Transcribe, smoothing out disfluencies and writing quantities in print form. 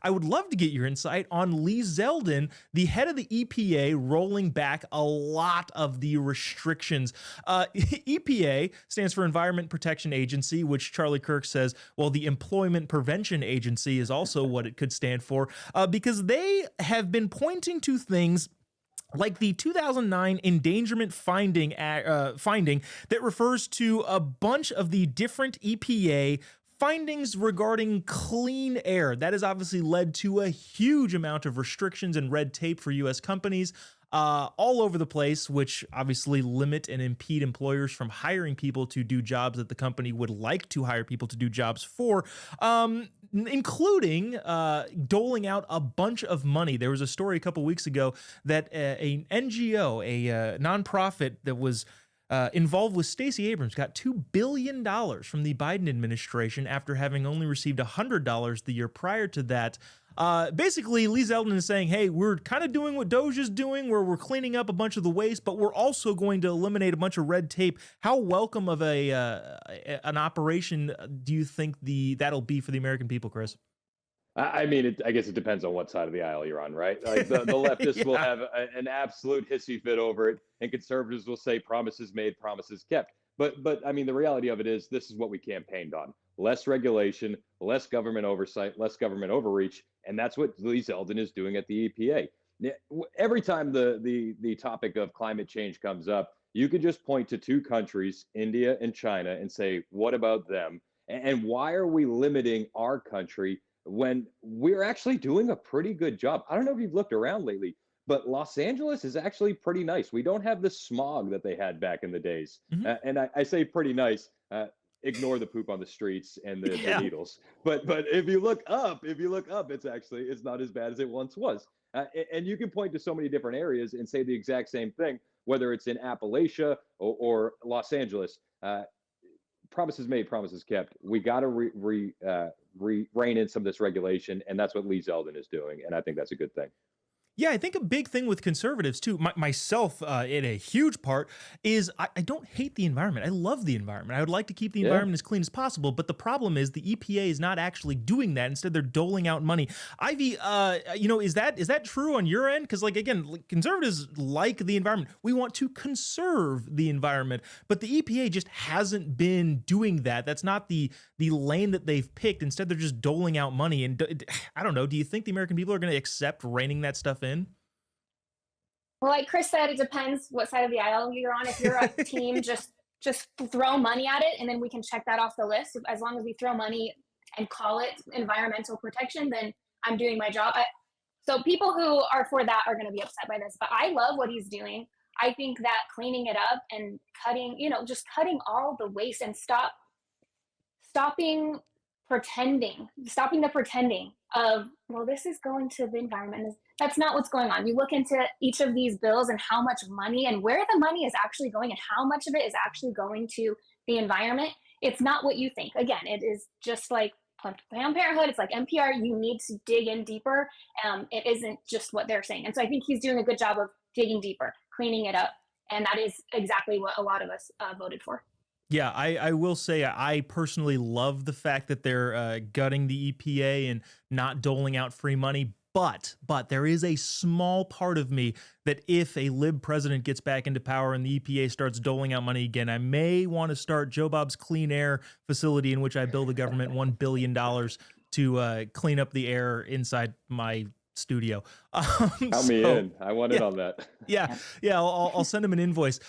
I would love to get your insight on Lee Zeldin, the head of the EPA, rolling back a lot of the restrictions. EPA stands for Environment Protection Agency, which Charlie Kirk says, well, the Employment Prevention Agency is also what it could stand for, because they have been pointing to things like the 2009 endangerment finding that refers to a bunch of the different EPA findings regarding clean air. That has obviously led to a huge amount of restrictions and red tape for U.S. companies all over the place, which obviously limit and impede employers from hiring people to do jobs that the company would like to hire people to do jobs for, including doling out a bunch of money. There was a story a couple weeks ago that an NGO, a nonprofit that was involved with Stacey Abrams, got $2 billion from the Biden administration after having only received $100 the year prior to that. Basically, Lee Zeldin is saying, hey, we're kind of doing what Doge is doing, where we're cleaning up a bunch of the waste, but we're also going to eliminate a bunch of red tape. How welcome of an operation do you think that'll be for the American people, Chris? I mean, I guess it depends on what side of the aisle you're on, right? Like the leftists will have an absolute hissy fit over it, and conservatives will say promises made, promises kept. But I mean, the reality of it is this is what we campaigned on: less regulation, less government oversight, less government overreach, and that's what Lee Zeldin is doing at the EPA. Every time the topic of climate change comes up, you could just point to two countries, India and China, and say, what about them? And why are we limiting our country when we're actually doing a pretty good job? I don't know if you've looked around lately, but Los Angeles is actually pretty nice. We don't have the smog that they had back in the days. Mm-hmm. And I say pretty nice. Ignore the poop on the streets and the needles. But if you look up, it's not as bad as it once was. And you can point to so many different areas and say the exact same thing, whether it's in Appalachia or Los Angeles. Promises made, promises kept. We got to rein in some of this regulation, and that's what Lee Zeldin is doing, and I think that's a good thing. Yeah, I think a big thing with conservatives too, myself in a huge part, is I don't hate the environment. I love the environment. I would like to keep the environment as clean as possible, but the problem is the EPA is not actually doing that. Instead, they're doling out money. Ivy, is that true on your end? Because again, conservatives like the environment. We want to conserve the environment, but the EPA just hasn't been doing that. That's not the lane that they've picked. Instead, they're just doling out money. And I don't know. Do you think the American people are going to accept reining that stuff in? Well, like Chris said, it depends what side of the aisle you're on. If you're a team, just throw money at it, and then we can check that off the list. As long as we throw money and call it environmental protection, then I'm doing my job. So people who are for that are going to be upset by this, but I love what he's doing. I think that cleaning it up and just cutting all the waste and stopping the pretending of, well, this is going to the environment. That's not what's going on. You look into each of these bills and how much money and where the money is actually going and how much of it is actually going to the environment. It's not what you think. Again, it is just like Planned Parenthood. It's like NPR. You need to dig in deeper. It isn't just what they're saying. And so I think he's doing a good job of digging deeper, cleaning it up. And that is exactly what a lot of us voted for. Yeah, I will say I personally love the fact that they're gutting the EPA and not doling out free money. But there is a small part of me that if a lib president gets back into power and the EPA starts doling out money again, I may want to start Jobob's clean air facility, in which I bill the government $1 billion to clean up the air inside my studio. Count me in. I want in on that. Yeah, I'll send him an invoice.